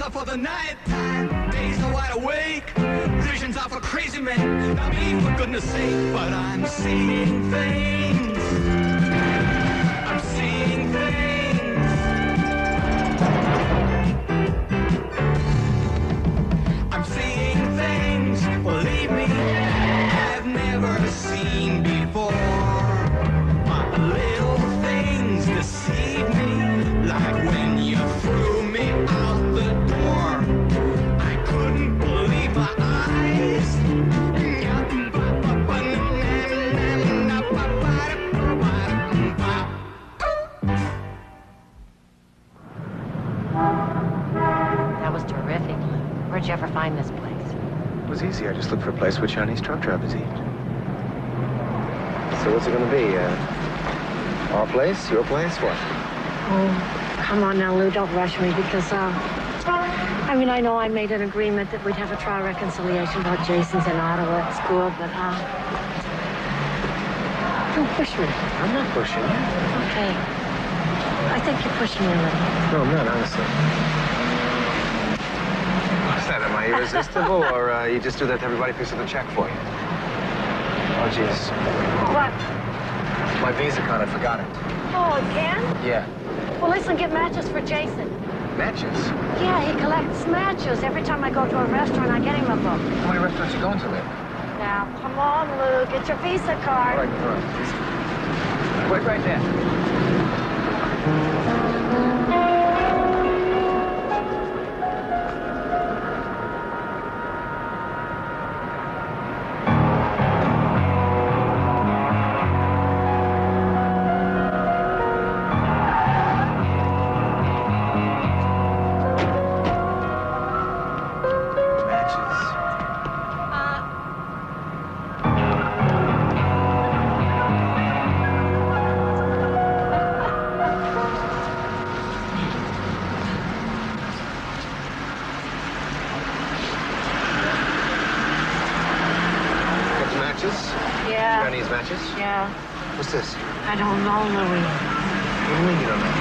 are for the night time, days are wide awake. Visions are for crazy men, not me for goodness sake. But I'm seeing things. I'm seeing things. I'm seeing things, believe me, I've never seen before. My little things deceive me, like when you threw me out the door. I couldn't believe my eyes. That was terrific, Lou. Where'd you ever find this place? It was easy. I just looked for a place where Chinese truck drivers eat. So what's it gonna be? Our place? Your place? What? Oh, come on now, Lou. Don't rush me because, I mean, I know I made an agreement that we'd have a trial reconciliation about Jason's in Ottawa at school, but, don't push me. I'm not pushing you. Okay. I think you're pushing me a little. No, I'm not, honestly. What's that? Am I irresistible, or you just do that to everybody picks up the check for you? Oh, jeez. What? My Visa card, I forgot it. Oh, again? Yeah. Well, listen, get matches for Jason. Matches? Yeah, he collects matches. Every time I go to a restaurant, I get him a book. How many restaurants are you going to there? Now, come on, Lou. Get your Visa card. All right. Wait right there. Yeah. Chinese matches? Yeah. What's this? I don't know, Louis. What do you mean you don't know?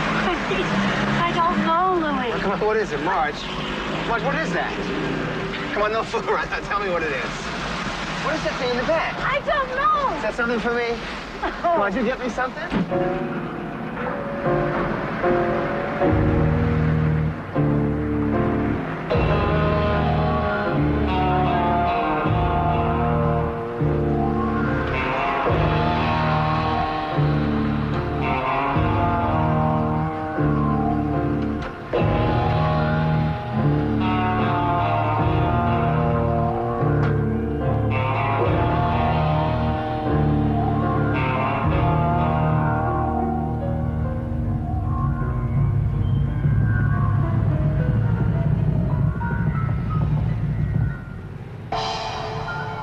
I don't know, Louis. Oh, come on, what is it, Marge? Marge, what is that? Come on, no fool around. Tell me what it is. What is that thing in the back? I don't know. Is that something for me? No. Marge, you get me something?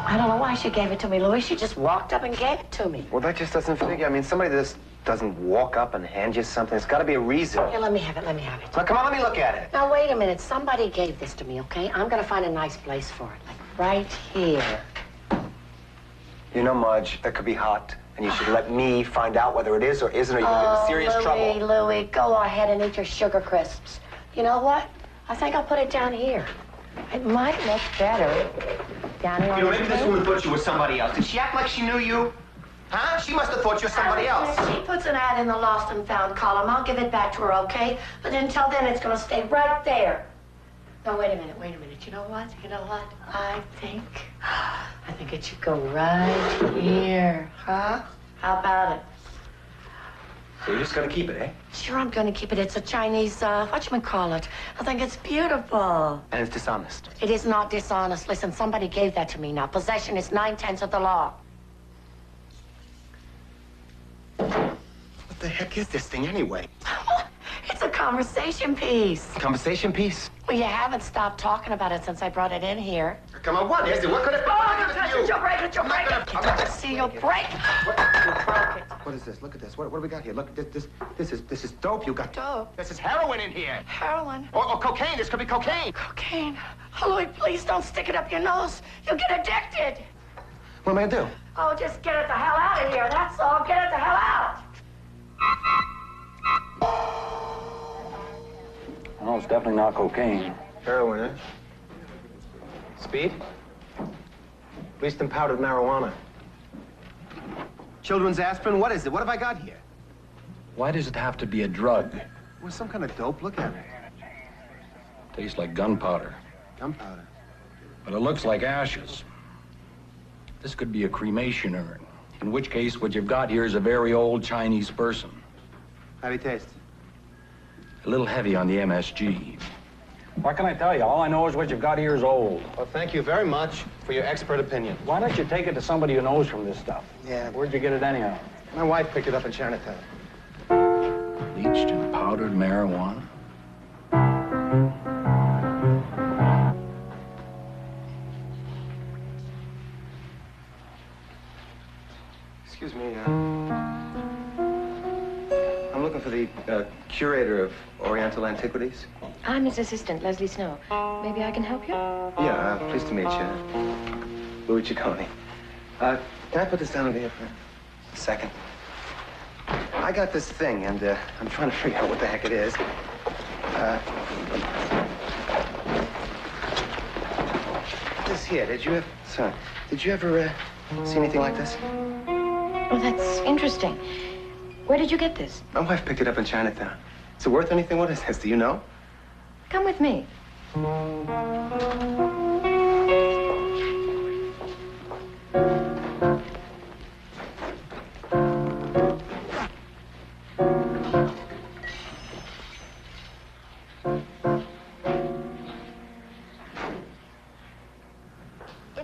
I don't know why she gave it to me, Louis. She just walked up and gave it to me. Well, that just doesn't figure. I mean, somebody just doesn't walk up and hand you something. There's got to be a reason. Here, let me have it. Let me have it. Now, come on, let me look at it. Now, wait a minute. Somebody gave this to me, okay? I'm going to find a nice place for it. Like right here. You know, Marge, that could be hot. And you should let me find out whether it is or isn't, or you're in serious trouble. Louis, go ahead and eat your sugar crisps. You know what? I think I'll put it down here. It might look better down here. You know, maybe this woman thought you were somebody else. Did she act like she knew you? Huh? She must have thought you were somebody else. She puts an ad in the lost and found column. I'll give it back to her, okay? But until then, it's going to stay right there. No, wait a minute. You know what? I think it should go right here. Huh? How about it? So you're just gonna keep it, eh? Sure, I'm going to keep it. It's a Chinese, whatchamacallit. I think it's beautiful. And it's dishonest. It is not dishonest. Listen, somebody gave that to me now. Possession is 9/10 of the law. What the heck is this thing anyway? It's a conversation piece. Conversation piece? Well, you haven't stopped talking about it since I brought it in here. Come on, what is it? What could it be? You'll break it. You'll break it. See, you'll break it. You broke it. What is this? Look at this. What do we got here? Look, this is dope. You got dope. This is heroin in here. Heroin. Or cocaine. This could be cocaine. Cocaine. Oh, Louis, please don't stick it up your nose. You'll get addicted. What am I gonna do? Oh, just get it the hell out of here. That's all. Get it the hell out. No, it's definitely not cocaine. Heroin, eh? Speed? Least in powdered marijuana. Children's aspirin? What is it? What have I got here? Why does it have to be a drug? Well, some kind of dope. Look at it. Tastes like gunpowder. Gunpowder. But it looks like ashes. This could be a cremation urn. In which case, what you've got here is a very old Chinese person. How do you taste? A little heavy on the MSG. What can I tell you? All I know is what you've got here is old. Well, thank you very much for your expert opinion. Why don't you take it to somebody who knows from this stuff? Yeah. Where'd you get it anyhow? My wife picked it up in Chinatown. Bleached and powdered marijuana? Excuse me, I'm looking for the curator of Oriental Antiquities. I'm his assistant, Leslie Snow. Maybe I can help you? Yeah, pleased to meet you. Louis Ciccone. Can I put this down over here for a second? I got this thing, and I'm trying to figure out what the heck it is. This here, did you ever see anything like this? Oh, that's interesting. Where did you get this? My wife picked it up in Chinatown. Is it worth anything? What is this? Do you know? Come with me. In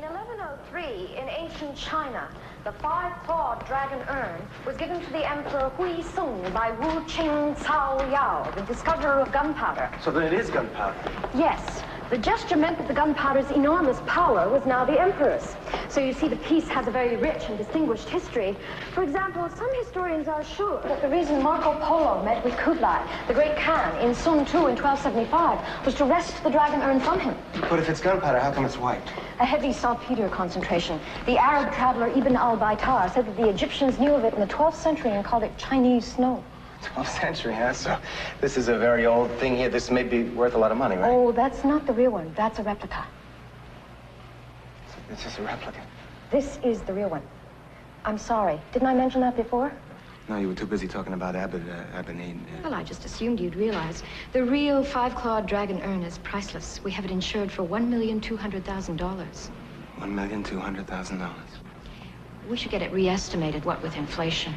1103, in ancient China, the five-clawed dragon urn was given to the Emperor Hui Sung by Wu Qing Cao Yao, the discoverer of gunpowder. So then it is gunpowder. Yes, the gesture meant that the gunpowder's enormous power was now the Emperor's. So you see, the piece has a very rich and distinguished history. For example, some historians are sure that the reason Marco Polo met with Kublai, the great Khan, in Sun Tu in 1275, was to wrest the dragon urn from him. But if it's gunpowder, how come it's white? A heavy saltpeter concentration. The Arab traveler Ibn al-Baitar said that the Egyptians knew of it in the 12th century and called it Chinese snow. 12th century, huh? So this is a very old thing here. This may be worth a lot of money, right? Oh, that's not the real one. That's a replica. It's just a replica. This is the real one. I'm sorry. Didn't I mention that before? No, you were too busy talking about Abenine. Well, I just assumed you'd realize. The real five-clawed dragon urn is priceless. We have it insured for $1,200,000. $1,200,000. We should get it re-estimated, what with inflation.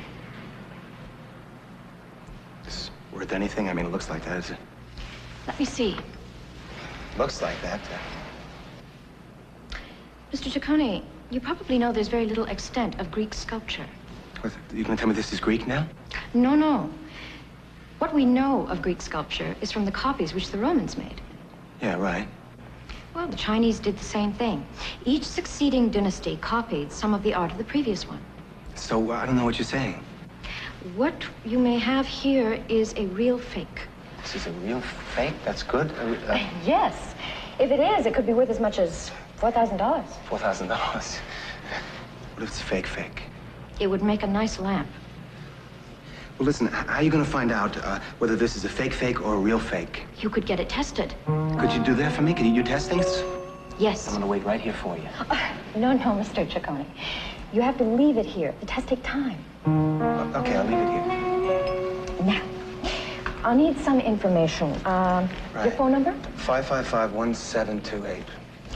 Is it worth anything? I mean, it looks like that, is it? Let me see. Looks like that. Mr. Ciccone, you probably know there's very little extent of Greek sculpture. What, you gonna tell me this is Greek now? No, no. What we know of Greek sculpture is from the copies which the Romans made. Yeah, right. Well, the Chinese did the same thing. Each succeeding dynasty copied some of the art of the previous one. So, I don't know what you're saying. What you may have here is a real fake. This is a real fake? That's good? Yes. If it is, it could be worth as much as $4,000. $4,000. What if it's fake? It would make a nice lamp. Well, listen, how are you gonna find out whether this is a fake or a real fake? You could get it tested. Could you do that for me? Could you do testings? Yes. I'm gonna wait right here for you. No, Mr. Ciccone. You have to leave it here. The tests take time. Okay, I'll leave it here. Now, I'll need some information. Your phone number? 555-1728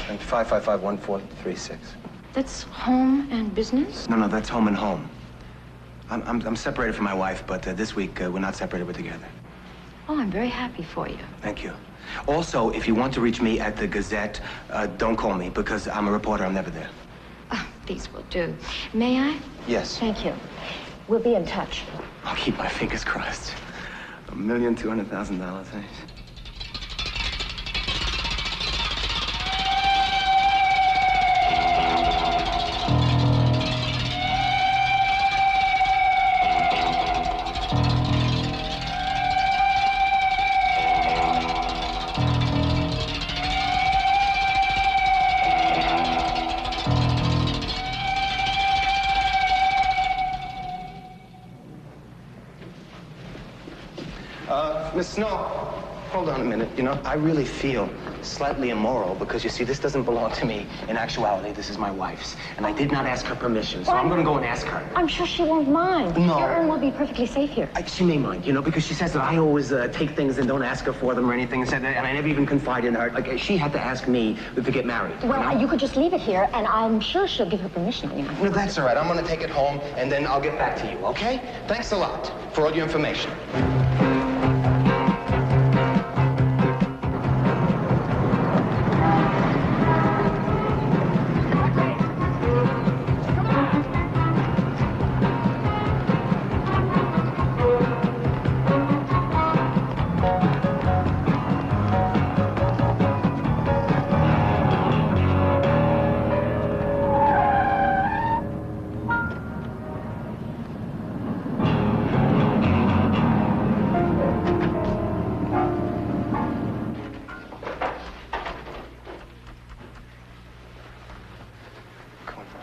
and 555-1436. That's home and business? No, that's home and home. I'm separated from my wife, but this week we're not separated, we're together. Oh, I'm very happy for you. Thank you. Also, if you want to reach me at the Gazette, don't call me because I'm a reporter. I'm never there. Oh, these will do. May I? Yes. Thank you. We'll be in touch. I'll keep my fingers crossed. $1,200,000, eh? Miss Snow. hold on a minute. You know, I really feel slightly immoral because, you see, this doesn't belong to me. In actuality, this is my wife's. And I did not ask her permission, so I'm going to go and ask her. I'm sure she won't mind. No. Your urn will be perfectly safe here. She may mind, you know, because she says that I always take things and don't ask her for them or anything, and I never even confide in her. Like, she had to ask me to get married. Well, you could just leave it here, and I'm sure she'll give her permission. You know. No, that's all right. I'm going to take it home, and then I'll get back to you, okay? Thanks a lot for all your information.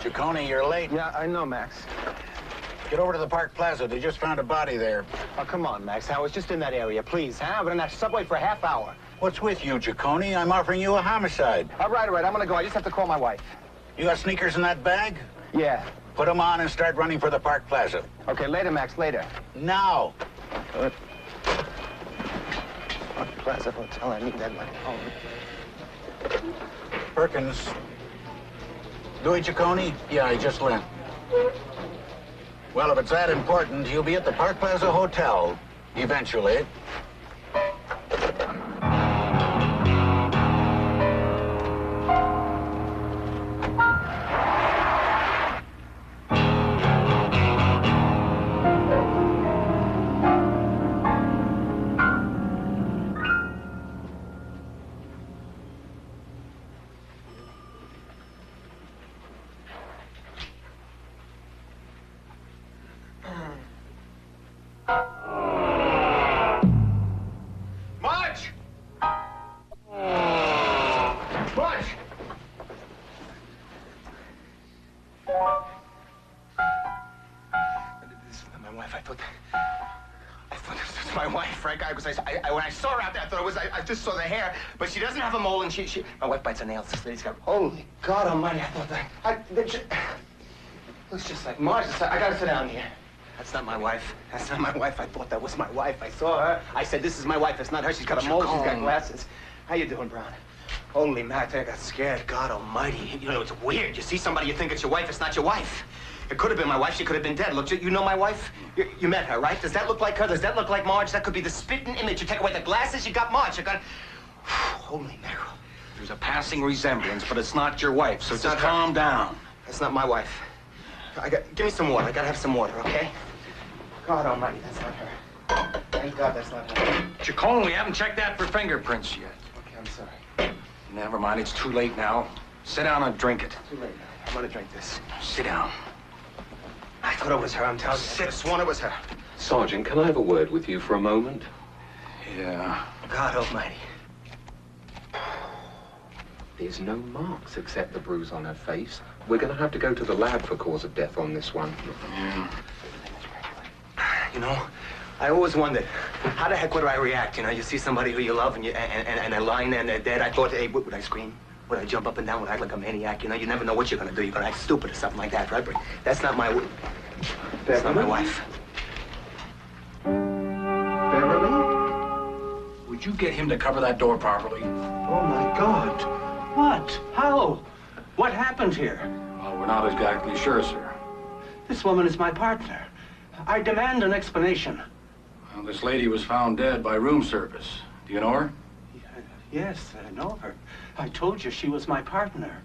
Ciccone, you're late. Yeah, I know, Max. Get over to the Park Plaza. They just found a body there. Oh, come on, Max. I was just in that area, please, huh? I've been in that subway for a half hour. What's with you, Ciccone? I'm offering you a homicide. All right. I'm gonna go. I just have to call my wife. You got sneakers in that bag? Yeah. Put them on and start running for the Park Plaza. Okay, later, Max, later. Now. Good. Plaza Hotel, I need that money. Oh. Perkins. Louis Ciccone? Yeah, I just left. Well, if it's that important, you'll be at the Park Plaza Hotel eventually. When I saw her out there, I thought it was, I just saw the hair, but she doesn't have a mole, and my wife bites her nails. This lady's got, holy God almighty, I thought looks just like Marge. I gotta sit down here. That's not my wife. That's not my wife. I thought that was my wife. I saw her. I said, this is my wife. It's not her. She's got a mole. She's got glasses. How you doing, Brown? Holy Matt, I got scared. God almighty. You know, it's weird. You see somebody, you think it's your wife. It's not your wife. It could have been my wife. She could have been dead. Look, you know my wife? You met her, right? Does that look like her? Does that look like Marge? That could be the spitting image. You take away the glasses, you got Marge. You got... Holy mackerel. There's a passing resemblance, but it's not your wife, so just calm down. That's not my wife. Give me some water. I gotta have some water, okay? God almighty, that's not her. Thank God that's not her. Ciccone, we haven't checked that for fingerprints yet. Okay, I'm sorry. Never mind, it's too late now. Sit down and drink it. Too late now. I'm gonna drink this. Sit down. I thought it was her, I'm telling you. I could have sworn it was her. Sergeant, can I have a word with you for a moment? Yeah. God almighty. There's no marks except the bruise on her face. We're going to have to go to the lab for cause of death on this one. Yeah. You know, I always wondered, how the heck would I react? You know, you see somebody who you love and they're lying there and they're dead. I thought, hey, would I scream? Would I jump up and down? Would I act like a maniac? You know, you never know what you're gonna do. You're gonna act stupid or something like that, right? But that's not my... That's not my wife. Beverly? Would you get him to cover that door properly? Oh, my God. What? How? What happened here? Well, we're not exactly sure, sir. This woman is my partner. I demand an explanation. Well, this lady was found dead by room service. Do you know her? Yes, I know her. I told you she was my partner.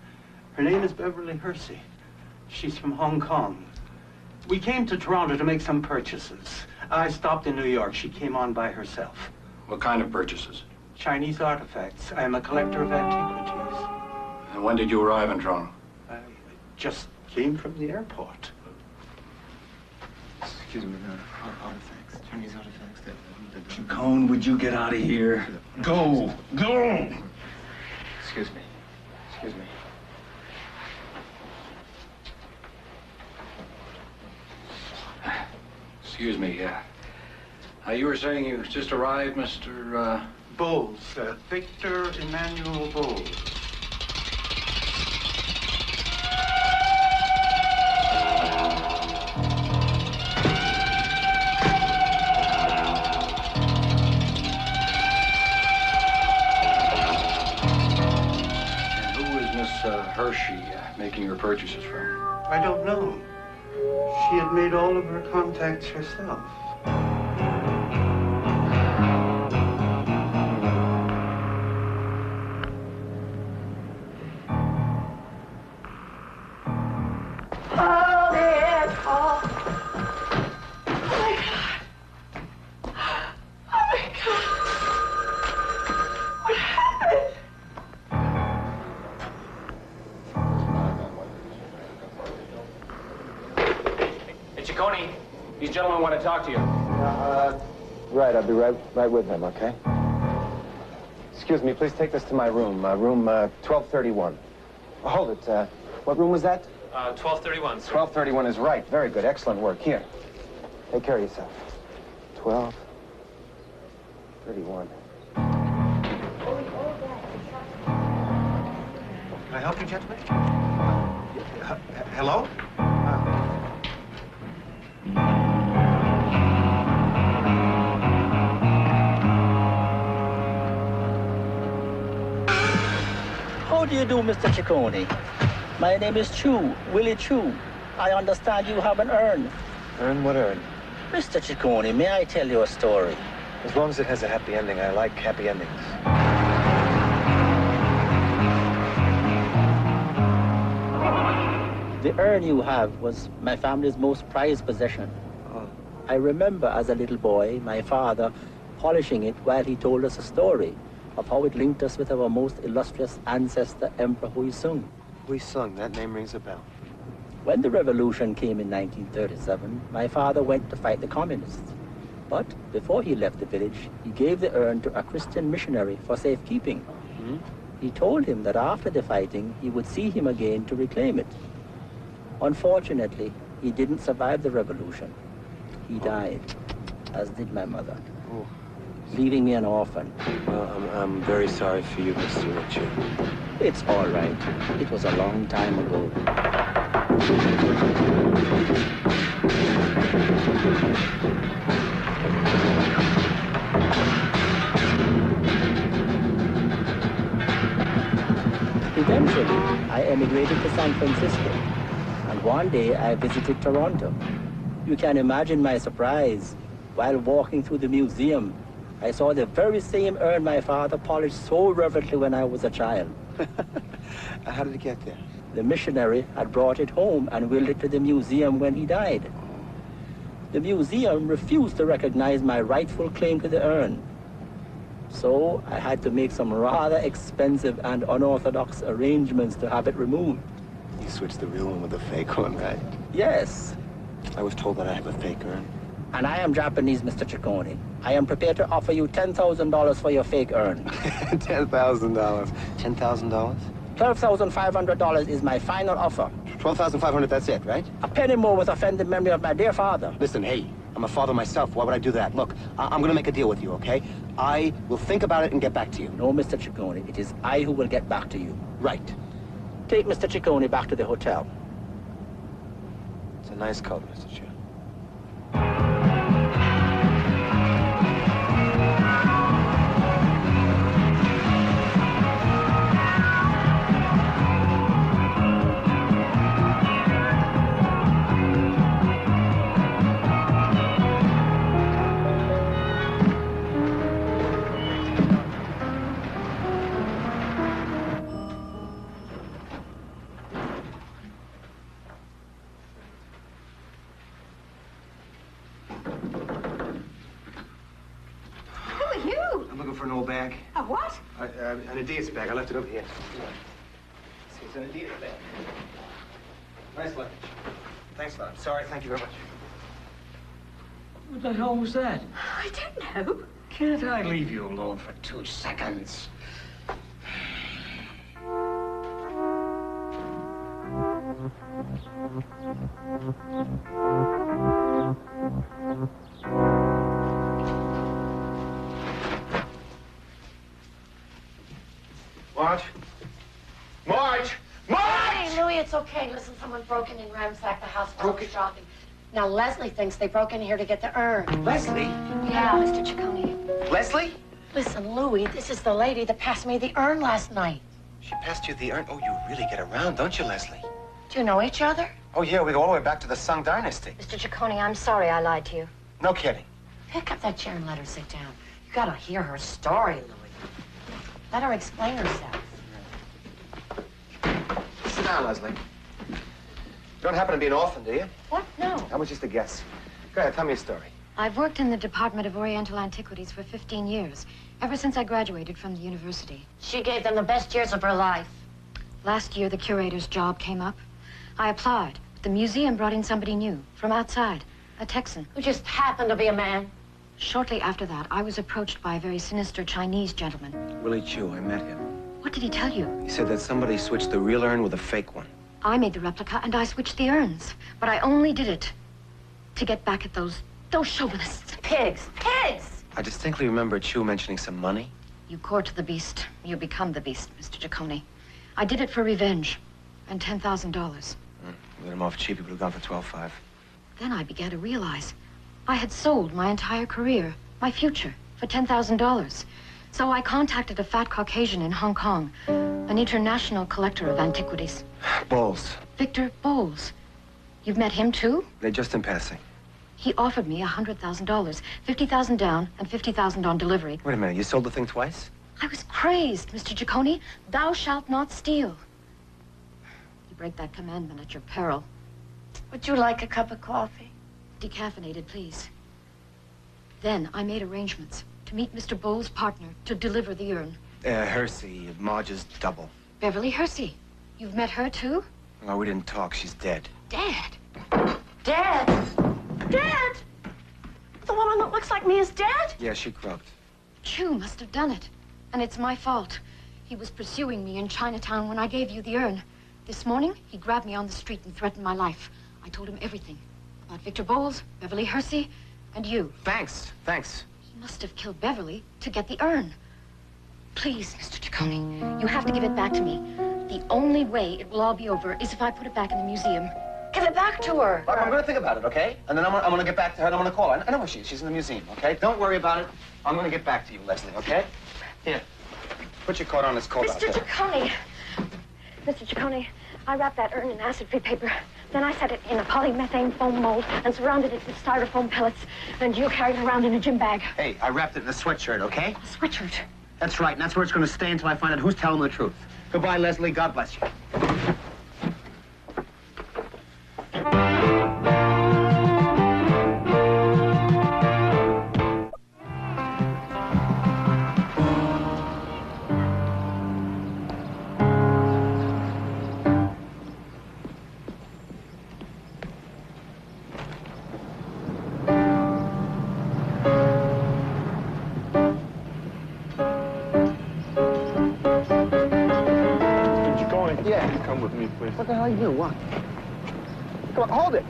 Her name is Beverly Hersey. She's from Hong Kong. We came to Toronto to make some purchases. I stopped in New York. She came on by herself. What kind of purchases? Chinese artifacts. I am a collector of antiquities. And when did you arrive in Toronto? I just came from the airport. Excuse me, artifacts, Chinese artifacts. Ciccone, would you get out of here? Go! Go! Excuse me. Excuse me. Excuse me, you were saying you just arrived, Mr. Bowles, Victor Emmanuel Bowles. Hershey making her purchases from? I don't know. She had made all of her contacts herself. Hold it, hold. Oh my God. Oh my God. What happened? Hey, Ciccone, these gentlemen want to talk to you. Right, I'll be right with them, okay? Excuse me, please take this to my room, room 1231. Oh, hold it, what room was that? 1231, sir. 1231 is right. Very good, excellent work. Here, take care of yourself. 1231. Can I help you, gentlemen? Hello? How do you do, Mr. Ciccone? My name is Chu, Willie Chu. I understand you have an urn. Urn? What urn? Mr. Ciccone, may I tell you a story? As long as it has a happy ending, I like happy endings. The urn you have was my family's most prized possession. Oh. I remember as a little boy, my father polishing it while he told us a story of how it linked us with our most illustrious ancestor, Emperor Hui Sung. Hui Sung, that name rings a bell. When the revolution came in 1937, my father went to fight the communists. But before he left the village, he gave the urn to a Christian missionary for safekeeping. Hmm? He told him that after the fighting, he would see him again to reclaim it. Unfortunately, he didn't survive the revolution. He died, as did my mother, leaving me an orphan. Well, I'm very sorry for you, Mr. Richard. It's all right. It was a long time ago. Eventually, I emigrated to San Francisco, and one day I visited Toronto. You can imagine my surprise. While walking through the museum, I saw the very same urn my father polished so reverently when I was a child. How did it get there? The missionary had brought it home and willed it to the museum when he died. The museum refused to recognize my rightful claim to the urn. So I had to make some rather expensive and unorthodox arrangements to have it removed. You switched the real one with the fake one, right? Yes. I was told that I have a fake urn. And I am Japanese, Mr. Ciccone. I am prepared to offer you $10,000 for your fake urn. $10,000. $10,000? $12,500 is my final offer. $12,500, that's it, right? A penny more would offend the memory of my dear father. Listen, hey, I'm a father myself. Why would I do that? Look, I'm gonna make a deal with you, okay? I will think about it and get back to you. No, Mr. Ciccone, it is I who will get back to you. Right. Take Mr. Ciccone back to the hotel. It's a nice color, Mr. Chu. For an old bag. A what? An Adidas bag. I left it over here. It's an Adidas bag. Nice luggage. Thanks a lot. I'm sorry. Thank you very much. What the hell was that? I don't know. Can't I leave you alone for 2 seconds? Marge? Marge! Marge! Hey, Louis, it's okay. Listen, someone broke in and ransacked the house while I was shopping. Now, Leslie thinks they broke in here to get the urn. Leslie? Yeah, Mr. Ciccone. Leslie? Listen, Louis, this is the lady that passed me the urn last night. She passed you the urn. Oh, you really get around, don't you, Leslie? Do you know each other? Oh, yeah, we go all the way back to the Sung Dynasty. Mr. Ciccone, I'm sorry I lied to you. No kidding. Pick up that chair and let her sit down. You gotta hear her story, Louis. Let her explain herself. Sit down, Leslie. You don't happen to be an orphan, do you? What? No. I was just a guess. Go ahead, tell me a story. I've worked in the Department of Oriental Antiquities for 15 years, ever since I graduated from the university. She gave them the best years of her life. Last year, the curator's job came up. I applied. The museum brought in somebody new, from outside, a Texan. Who just happened to be a man. Shortly after that, I was approached by a very sinister Chinese gentleman. Willie Chu, I met him. What did he tell you? He said that somebody switched the real urn with a fake one. I made the replica, and I switched the urns. But I only did it to get back at those chauvinists. Pigs! Pigs! I distinctly remember Chu mentioning some money. You court the beast, you become the beast, Mr. Ciccone. I did it for revenge, and $10,000. Let him off cheap. He would have gone for 12.5. Then I began to realize I had sold my entire career, my future, for $10,000. So I contacted a fat Caucasian in Hong Kong, an international collector of antiquities. Bowles. Victor Bowles. You've met him too? They're just in passing. He offered me $100,000, $50,000 down and $50,000 on delivery. Wait a minute, you sold the thing twice? I was crazed, Mr. Ciccone. Thou shalt not steal. You break that commandment at your peril. Would you like a cup of coffee? Decaffeinated, please. Then I made arrangements to meet Mr. Bowles' partner to deliver the urn. Hersey, Marge's double. Beverly Hersey. You've met her too? Oh, we didn't talk. She's dead. Dad. Dad! Dad! The woman that looks like me is dead? Yeah, she croaked. Chu must have done it. And it's my fault. He was pursuing me in Chinatown when I gave you the urn. This morning, he grabbed me on the street and threatened my life. I told him everything. About Victor Bowles, Beverly Hersey, and you. Thanks. He must have killed Beverly to get the urn. Please, Mr. Ciccone, you have to give it back to me. The only way it will all be over is if I put it back in the museum. Give it back to her. Look, I'm going to think about it, okay? And then I'm going to get back to her and I'm going to call her. I know where she is. She's in the museum, okay? Don't worry about it. I'm going to get back to you, Leslie, okay? Here. Put your coat on. It's cold out there. Mr. Ciccone. Mr. Ciccone, I wrapped that urn in acid-free paper. Then I set it in a polymethane foam mold and surrounded it with styrofoam pellets. And you carried it around in a gym bag. Hey, I wrapped it in a sweatshirt, okay? A sweatshirt. That's right, and that's where it's going to stay until I find out who's telling the truth. Goodbye, Leslie. God bless you. Come with me, please. What the hell are you doing? What? Come on, hold it.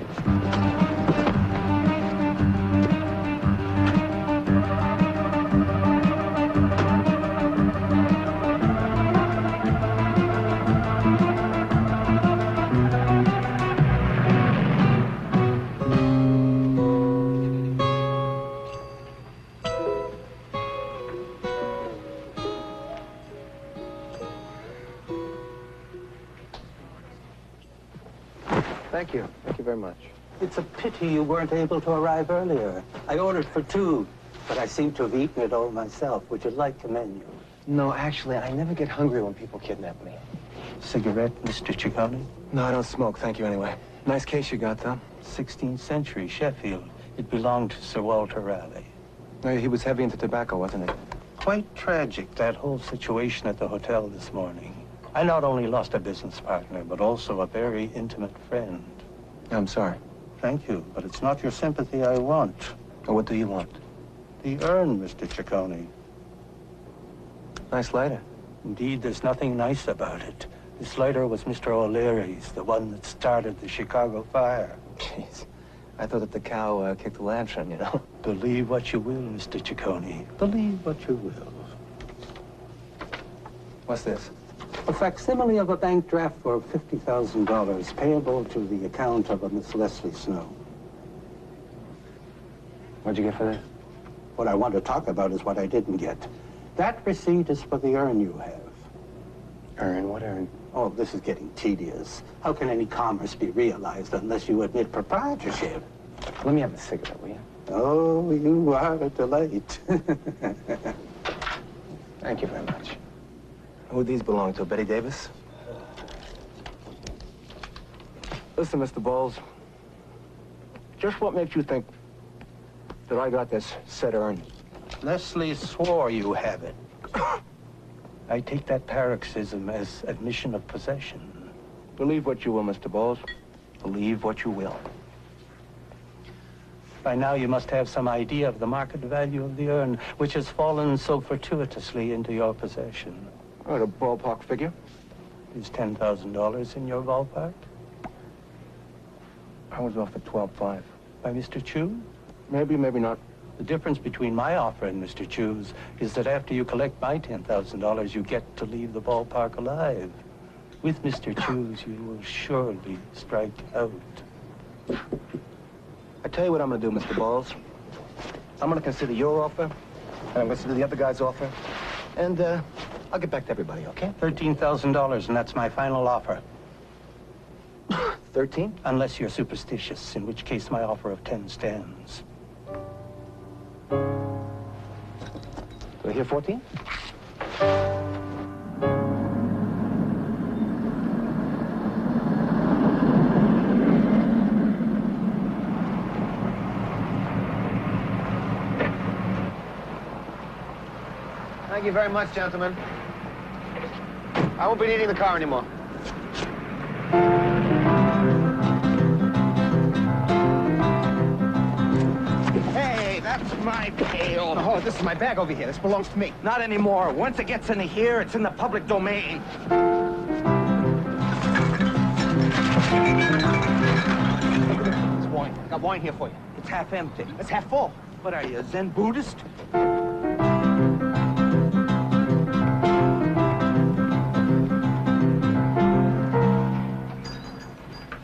Thank you. Thank you very much. It's a pity you weren't able to arrive earlier. I ordered for 2, but I seem to have eaten it all myself. Would you like the menu? No, actually, I never get hungry when people kidnap me. Cigarette, Mr. Ciccone? No, I don't smoke. Thank you anyway. Nice case you got, though. 16th century, Sheffield. It belonged to Sir Walter Raleigh. Oh, he was heavy into tobacco, wasn't he? Quite tragic, that whole situation at the hotel this morning. I not only lost a business partner, but also a very intimate friend. I'm sorry. Thank you, but it's not your sympathy I want. Oh, what do you want? The urn, Mr. Ciccone. Nice lighter. Indeed, there's nothing nice about it. This lighter was Mr. O'Leary's, the one that started the Chicago fire. Jeez. I thought that the cow kicked the lantern, you know. Believe what you will, Mr. Ciccone. Believe what you will. What's this? A facsimile of a bank draft for $50,000 payable to the account of a Miss Leslie Snow. What'd you get for this? What I want to talk about is what I didn't get. That receipt is for the urn you have. Urn? What urn? Oh, this is getting tedious. How can any commerce be realized unless you admit proprietorship? Let me have a cigarette, will you? Oh, you are a delight. Thank you very much. Who'd these belong to, Betty Davis? Listen, Mr. Bowles. Just what makes you think that I got this said urn? Leslie swore you have it. I take that paroxysm as admission of possession. Believe what you will, Mr. Bowles. Believe what you will. By now, you must have some idea of the market value of the urn, which has fallen so fortuitously into your possession. What, a ballpark figure? Is $10,000 in your ballpark? I was offered $12,500. By Mr. Chu? Maybe, maybe not. The difference between my offer and Mr. Chu's is that after you collect my $10,000, you get to leave the ballpark alive. With Mr. Chu's, you will surely strike out. I tell you what I'm gonna do, Mr. Bowles. I'm gonna consider your offer, and I'm gonna consider the other guy's offer, and I'll get back to everybody, okay? $13,000, and that's my final offer. 13? Unless you're superstitious, in which case my offer of 10 stands. Do I hear 14? Thank you very much, gentlemen. I won't be needing the car anymore. Hey, that's my pail. Oh, this is my bag over here. This belongs to me. Not anymore. Once it gets into here, it's in the public domain. It's wine. I got wine here for you. It's half empty. It's half full. What are you, a Zen Buddhist?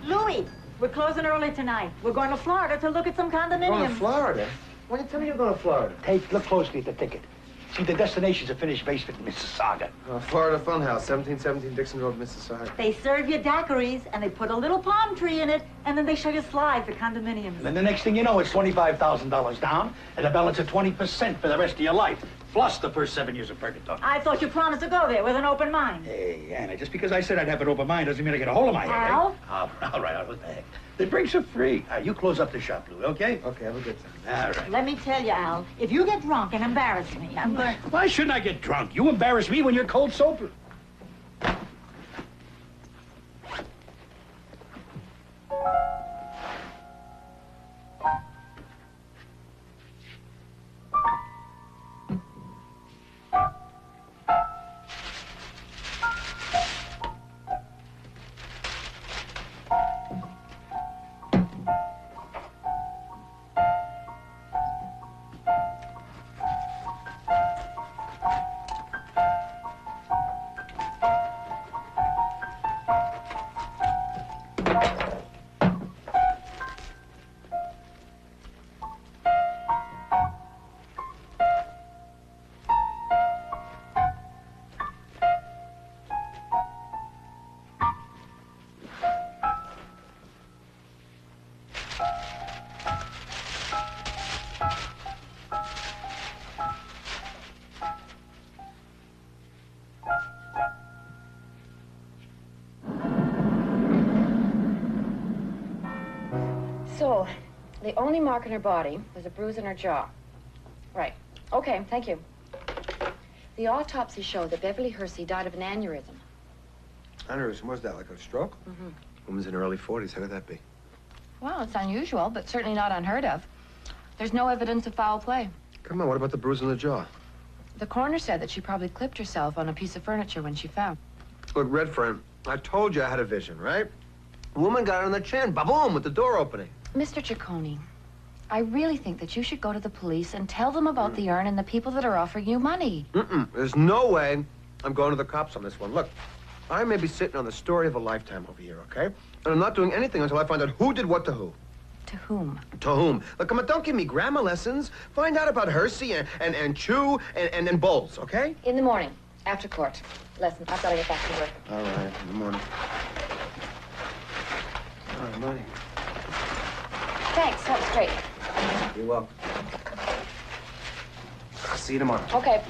Louis, we're closing early tonight. We're going to Florida to look at some condominiums. Going to Florida? Why didn't you tell me you're going to Florida? Take, look closely at the ticket. See, the destination's a finished basement in Mississauga. Florida Funhouse, 1717 Dixon Road, Mississauga. They serve you daiquiris, and they put a little palm tree in it, and then they show you slides at condominiums. And then the next thing you know, it's $25,000 down, and a balance of 20% for the rest of your life, plus the first 7 years of purgatory. I thought you promised to go there with an open mind. Hey, Anna, just because I said I'd have an open mind doesn't mean I get a hold of my head. Al? Eh? All right, what the heck. The drinks are free. You close up the shop, Louie, okay? Okay, have a good time. All right. Let me tell you, Al, if you get drunk and embarrass me, I'm going... Why shouldn't I get drunk? You embarrass me when you're cold sober. So, the only mark on her body was a bruise in her jaw. Right. Okay, thank you. The autopsy showed that Beverly Hersey died of an aneurysm. Aneurysm, what's that, like a stroke? Mm-hmm. Woman's in her early 40s, how could that be? Well, it's unusual, but certainly not unheard of. There's no evidence of foul play. Come on, what about the bruise on the jaw? The coroner said that she probably clipped herself on a piece of furniture when she fell. Look, Redfern, I told you I had a vision, right? The woman got her on the chin, ba-boom, with the door opening. Mr. Ciccone, I really think that you should go to the police and tell them about the urn and the people that are offering you money. There's no way I'm going to the cops on this one. Look, I may be sitting on the story of a lifetime over here, okay? And I'm not doing anything until I find out who did what to who. To whom? To whom? Look, come on, don't give me grammar lessons. Find out about Hersey and Chu and Bowles, okay? In the morning, after court. Listen, I've got to get back to work. All right, in the morning. All right, morning. Thanks, that was great. You're welcome. I'll see you tomorrow. Okay.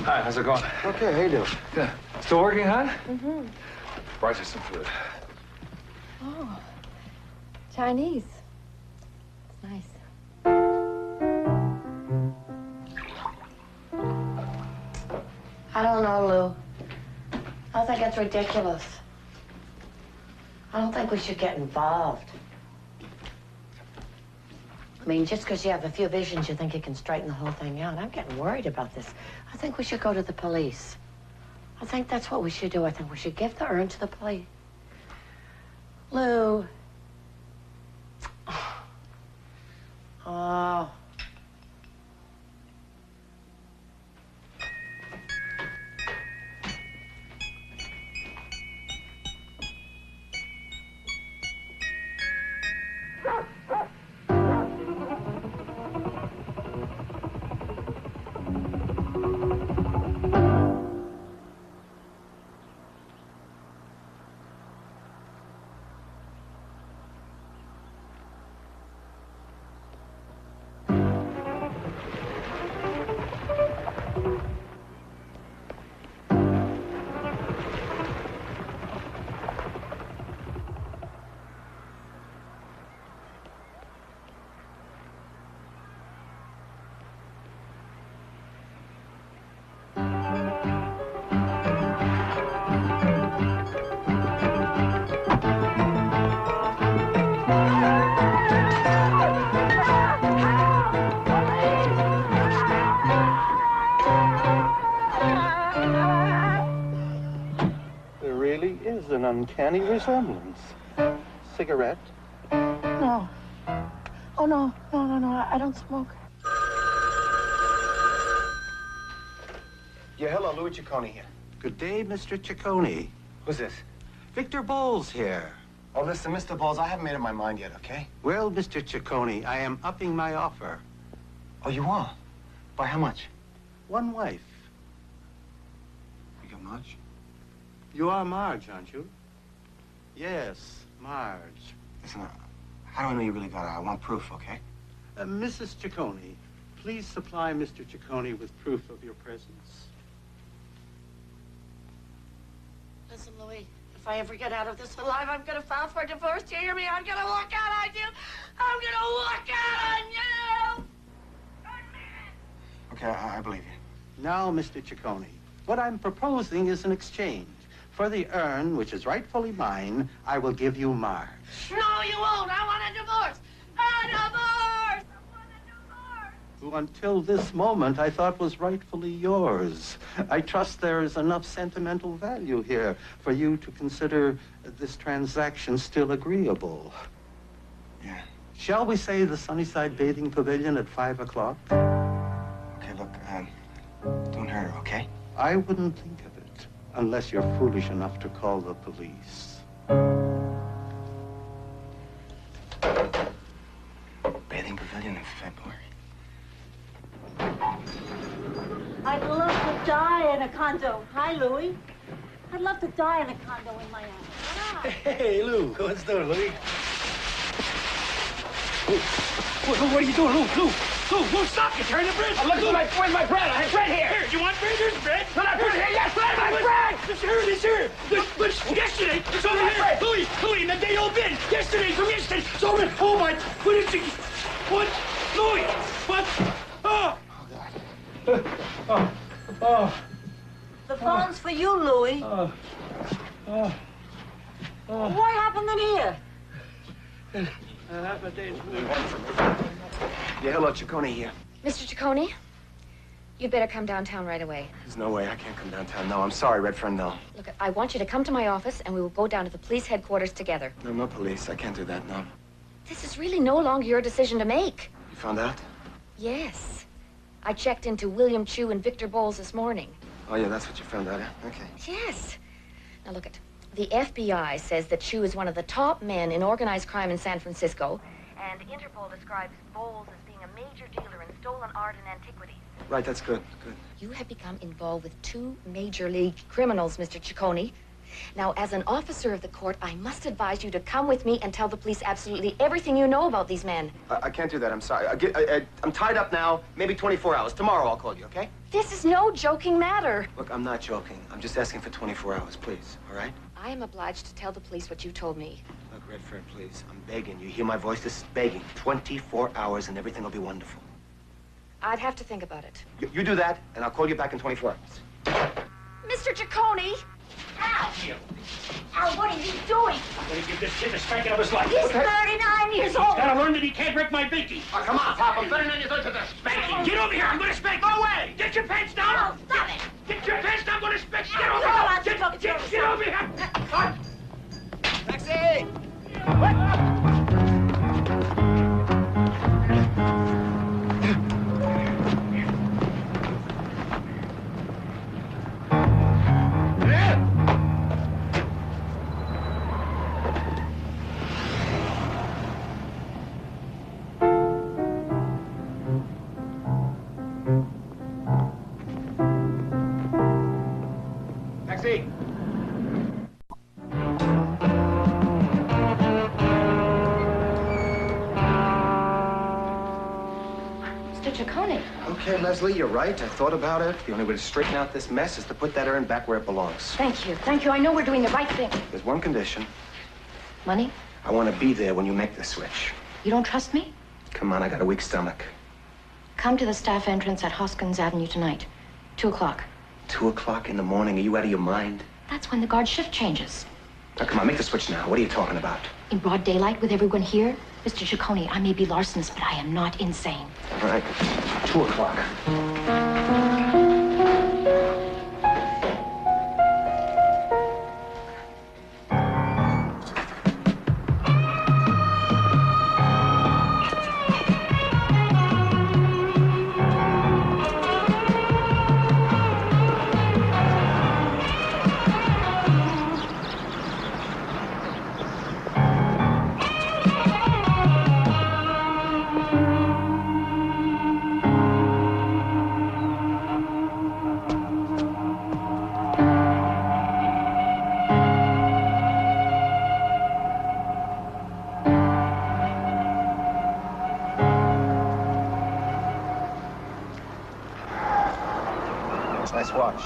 Hi, how's it going? Okay, how you doing? Good. Still working, huh? Mm-hmm. Brought you some food. Oh, Chinese. It's nice. I don't know, Lou. I think it's ridiculous. I don't think we should get involved. I mean, just because you have a few visions, you think you can straighten the whole thing out. I'm getting worried about this. I think we should go to the police. I think that's what we should do. I think we should give the urn to the police. Lou. Oh. An uncanny resemblance. Cigarette? No. Oh, no. No. I don't smoke. Yeah, hello, Louis Ciccone here. Good day, Mr. Ciccone. Who's this? Victor Bowles here. Oh, listen, Mr. Bowles, I haven't made up my mind yet, okay? Well, Mr. Ciccone, I am upping my offer. Oh, you are? By how much? One wife. You got much? You are Marge, aren't you? Yes, Marge. Listen, how do I know you really got her? I want proof, okay? Mrs. Ciccone, please supply Mr. Ciccone with proof of your presence. Listen, Louis, if I ever get out of this alive, I'm gonna file for divorce. Do you hear me? I'm gonna walk out on you. I'm gonna walk out on you. Okay, I believe you. Now, Mr. Ciccone, what I'm proposing is an exchange. For the urn, which is rightfully mine, I will give you Marge. No, you won't. I want a divorce. A divorce! I want a divorce! Who until this moment I thought was rightfully yours. I trust there is enough sentimental value here for you to consider this transaction still agreeable. Yeah. Shall we say the Sunnyside Bathing Pavilion at 5 o'clock? Okay, look, don't hurt her, okay? I wouldn't think of it unless you're foolish enough to call the police. Bathing Pavilion in February. I'd love to die in a condo. Hi, Louie. I'd love to die in a condo in Miami. Hey, Lou. What's doing, Louie? What are you doing, Lou? Lou, stop! You're tearing the bread! Where's my bread? I have bread here! Here, you want bread? Here's bread! No, not bread here! Yes, bread! My bread! It's here! But yesterday, it's over here! Louie, in the day old bin! Yesterday, from yesterday! It's over there! Oh, my... What is it? What? Louie! What? Oh! Oh! The phone's for you, Louie. What happened in here? Yeah, hello, Ciccone here. Mr. Ciccone, you'd better come downtown right away. There's no way I can't come downtown. No, I'm sorry, red friend, no. Look, I want you to come to my office and we will go down to the police headquarters together. No police. I can't do that, no. This is really no longer your decision to make. You found out? Yes. I checked into William Chu and Victor Bowles this morning. Oh, yeah, that's what you found out, huh? Okay. Yes. Now look it. The FBI says that Chu is one of the top men in organized crime in San Francisco, and Interpol describes Bowles as being a major dealer in stolen art and antiquities. Right, that's good, good. You have become involved with 2 major league criminals, Mr. Ciccone. Now, as an officer of the court, I must advise you to come with me and tell the police absolutely everything you know about these men. I can't do that, I'm sorry. I'm tied up now, maybe 24 hours. Tomorrow I'll call you, okay? This is no joking matter. Look, I'm not joking. I'm just asking for 24 hours, please, all right? I am obliged to tell the police what you told me. Look, Redfern, please, I'm begging. You hear my voice? This is begging. 24 hours and everything will be wonderful. I'd have to think about it. You do that, and I'll call you back in 24 hours. Mr. Ciccone! Al! Al, what are you doing? I'm gonna give this kid the spanking of his life. He's 39 years old. He's gotta learn that he can't break my binky. Oh, come on, Pop. I'm 39 years old to the Spanking. Get over here. I'm gonna spank. No way. Get your pants down. Al, stop it. Get your pants down. I'm gonna spank. Get Al, over you're here. allowed to talk to yourself. Get over here. What? Taxi! Taxi! Mr. Ciccone. Okay, Leslie, you're right. I thought about it. The only way to straighten out this mess is to put that urn back where it belongs. Thank you. Thank you. I know we're doing the right thing. There's one condition. Money? I want to be there when you make the switch. You don't trust me? Come on, I got a weak stomach. Come to the staff entrance at Hoskins Avenue tonight. 2 o'clock. 2 o'clock in the morning. Are you out of your mind? That's when the guard shift changes. Now, come on, make the switch now. What are you talking about? In broad daylight with everyone here? Mr. Ciccone, I may be larcenous, but I am not insane. All right, 2 o'clock. Nice watch.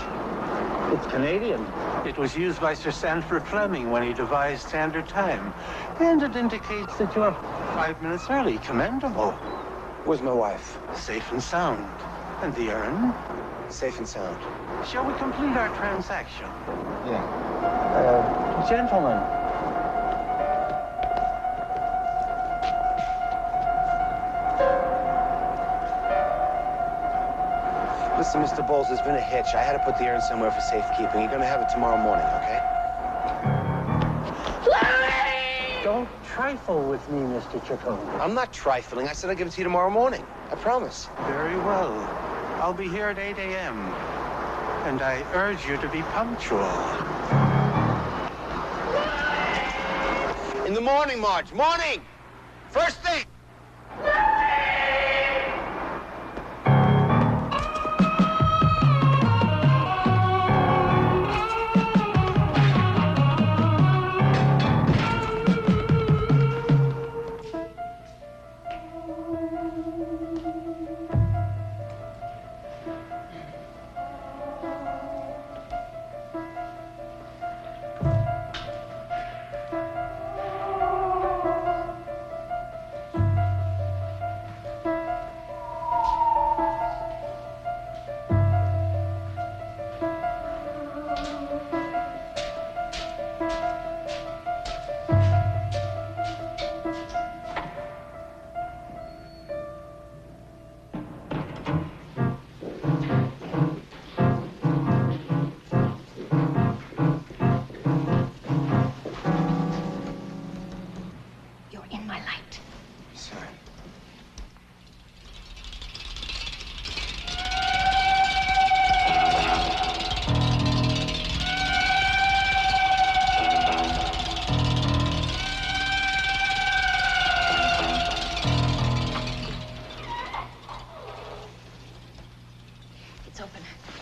It's Canadian. It was used by Sir Sanford Fleming when he devised standard time. And it indicates that you're 5 minutes early. Commendable. Where's my wife? Safe and sound. And the urn? Safe and sound. Shall we complete our transaction? Yeah. Gentlemen. Listen, Mr. Bowles, there's been a hitch. I had to put the urn somewhere for safekeeping. You're gonna have it tomorrow morning, okay? Don't trifle with me, Mr. Ciccone. I'm not trifling. I said I'll give it to you tomorrow morning. I promise. Very well. I'll be here at 8 a.m. And I urge you to be punctual. In the morning, Marge. Morning! First thing!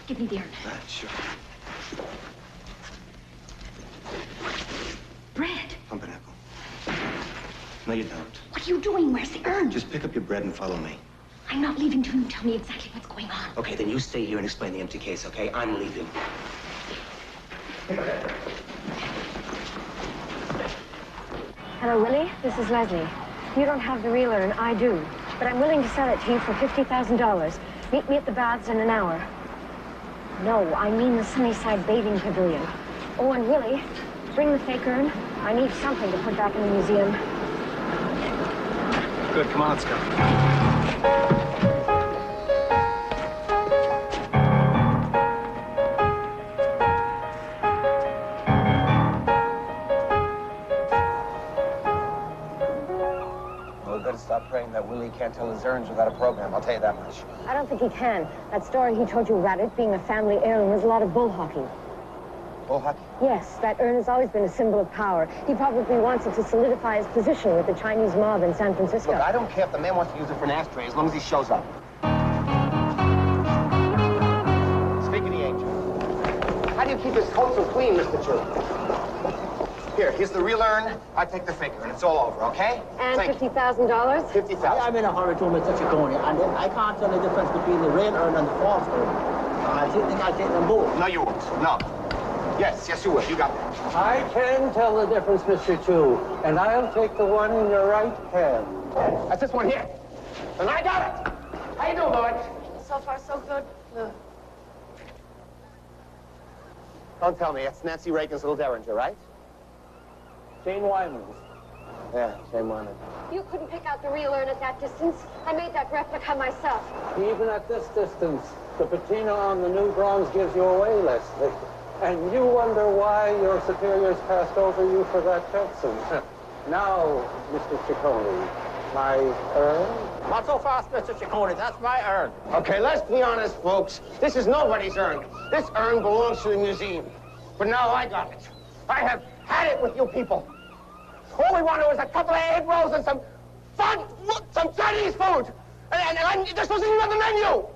Give me the urn. Sure. Bread. Pumpernickel. No, you don't. What are you doing? Where's the urn? Just pick up your bread and follow me. I'm not leaving till you tell me exactly what's going on. Okay, then you stay here and explain the empty case, okay? I'm leaving. Hello, Willie. This is Leslie. You don't have the real urn. I do. But I'm willing to sell it to you for $50,000. Meet me at the baths in an hour. No, I mean the Sunnyside Bathing Pavilion. Oh, and Willie, bring the fake urn. I need something to put back in the museum. Good, come on, let's go. Well, we better stop praying that Willie can't tell his urns without a program, I'll tell you that much. I don't think he can. That story he told you about it being a family heirloom was a lot of bull hawking. Bull hockey? Yes, that urn has always been a symbol of power. He probably wants it to solidify his position with the Chinese mob in San Francisco. Look, I don't care if the man wants to use it for an ashtray as long as he shows up. Speak of the angel. How do you keep his coat so clean, Mr. Chu? Here's the real urn. I take the fake urn. It's all over, okay? And $50,000? $50,000. I'm in a hurry to Mr. Ciccone, and I can't tell the difference between the real urn and the false urn. I think I'll take them both. No, you won't. No. Yes, you will. You got that. I can tell the difference, Mr. Chu, and I'll take the one in your right hand. That's this one here. And I got it. How you doing, Lloyd? So far, so good. Don't tell me. It's Nancy Reagan's little derringer, right? Jane Wyman's. Yeah, Jane Wyman. You couldn't pick out the real urn at that distance. I made that replica myself. Even at this distance, the patina on the new bronze gives you away, Leslie. And you wonder why your superiors passed over you for that Jetson. Now, Mr. Ciccone, my urn? Not so fast, Mr. Ciccone. That's my urn. Okay, let's be honest, folks. This is nobody's urn. This urn belongs to the museum. But now I got it. I have had it with you people. All we wanted was a couple of egg rolls and some fun, some Chinese food. And this wasn't even on the menu.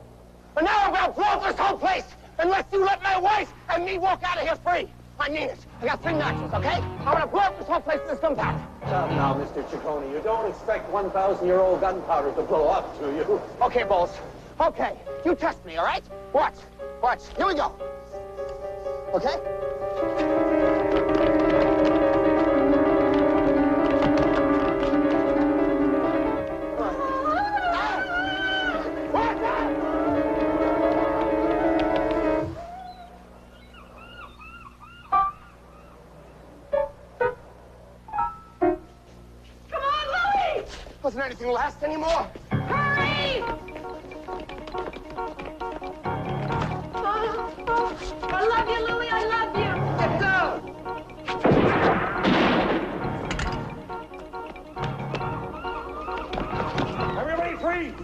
And now I'm going to blow up this whole place unless you let my wife and me walk out of here free. I mean it. I got 3 matches, okay? I'm going to blow up this whole place with this gunpowder. Now, Mr. Ciccone, you don't expect 1,000-year-old gunpowder to blow up, do you? Okay, Bowles. Okay. You test me, all right? Watch. Watch. Here we go. Okay? Doesn't anything last anymore? Hurry! I love you, Louie. I love you. Get down. Everybody freeze!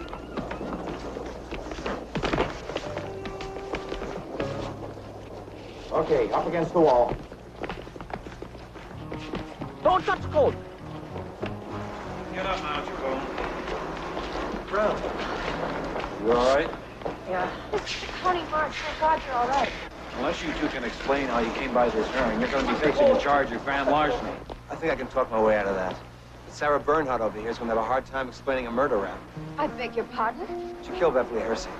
Okay, up against the wall. Don't touch the coat. Get up now, Ciccone. Brown. You all right? Yeah. Tony, Mark, thank God you're all right. Unless you two can explain how you came by this urn, you're going to be facing a charge of grand larceny. I think I can talk my way out of that. But Sarah Bernhardt over here is going to have a hard time explaining a murder rap. I beg your pardon? She killed Beverly Hersey.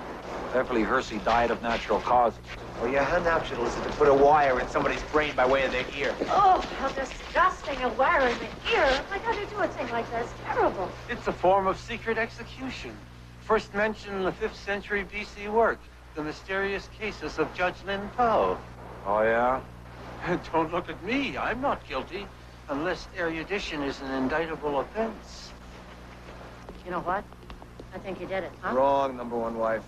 Beverly Hersey died of natural causes. Well, yeah, how natural is it to put a wire in somebody's brain by way of their ear? Oh, how disgusting. A wire in the ear. Like, how do you do a thing like that? It's terrible. It's a form of secret execution. First mentioned in the 5th century BC work, The Mysterious Cases of Judge Lin Po. Oh, yeah? Don't look at me. I'm not guilty, unless erudition is an indictable offense. You know what? I think you did it, huh? Wrong, number 1 wife.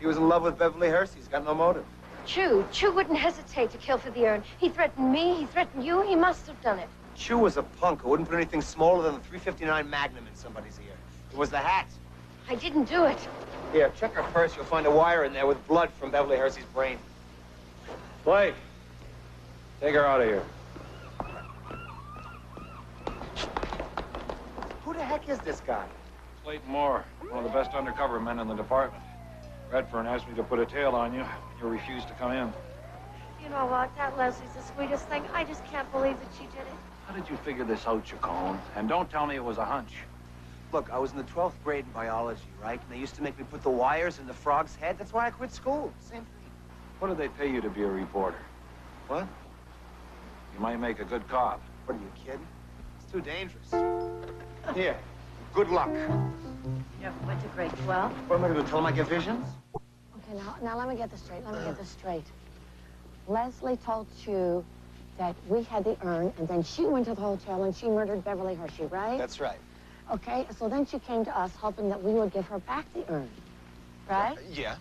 He was in love with Beverly Hersey. He's got no motive. Chu wouldn't hesitate to kill for the urn. He threatened me, he threatened you, he must have done it. Chu was a punk who wouldn't put anything smaller than the .359 Magnum in somebody's ear. It was the hat. I didn't do it. Here, check her purse. You'll find a wire in there with blood from Beverly Hersey's brain. Blake, take her out of here. Who the heck is this guy? Clayton Moore, one of the best undercover men in the department. Redfern asked me to put a tail on you. You refused to come in. You know what? That Leslie's the sweetest thing. I just can't believe that she did it. How did you figure this out, Chacon? And don't tell me it was a hunch. Look, I was in the 12th grade in biology, right? And they used to make me put the wires in the frog's head. That's why I quit school. Same thing. What did they pay you to be a reporter? What? You might make a good cop. What, are you kidding? It's too dangerous. Here, good luck. You ever went to grade 12? What am I going to tell them I get visions? Okay, now let me get this straight. Let me get this straight. Leslie told you that we had the urn, and then she went to the hotel and she murdered Beverly Hershey, right? That's right. Okay, so then she came to us hoping that we would give her back the urn, right? Yeah.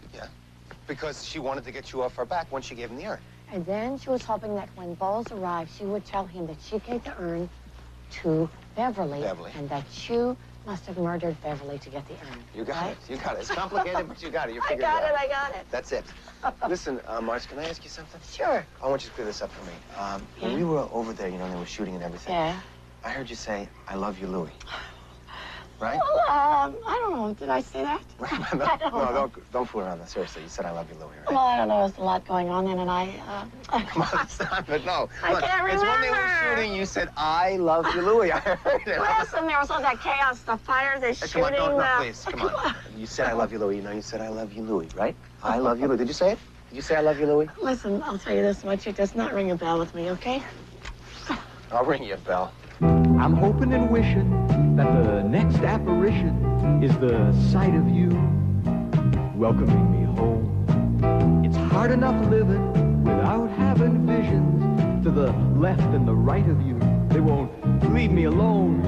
Because she wanted to get you off her back when she gave him the urn. And then she was hoping that when Bowles arrived, she would tell him that she gave the urn to Beverly. And that you must have murdered Beverly to get the urn. You got it. You got it. It's complicated, but you got it. You I figured got it out. I got it. That's it. Listen, Marge, can I ask you something? Sure. I want you to clear this up for me. When we were over there, you know, they were shooting and everything. Yeah. I heard you say, I love you, Louie. Right? Well, I don't know. Did I say that? No, don't fool around. Seriously, you said I love you, Louie, right? Well, I don't know. There's a lot going on then, and Come on, stop it. No. I Look, can't it's when they were remember. shooting, you said, I love you, Louie. I heard it. Listen, there was all that chaos, the fire, the shooting. Come on, no, please. Come on. You said I love you, Louie. You know, you said I love you, Louie, right? I love you, Louie. Did you say it? Did you say I love you, Louie? Listen, I'll tell you this much. It does not ring a bell with me, okay? I'll ring you a bell. I'm hoping and wishing that the next apparition is the sight of you welcoming me home. It's hard enough living without having visions to the left and the right of you. They won't leave me alone.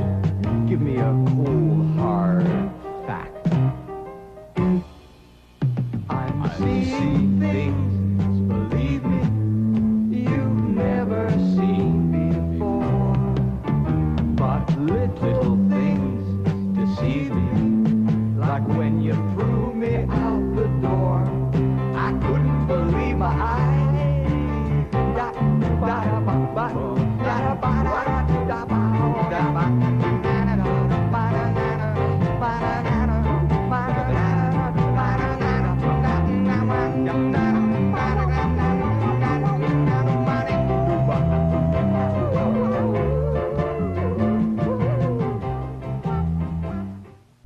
Give me a cold, hard fact. I'm seeing things, believe me, you've never seen before. But little things deceive me, like when you prove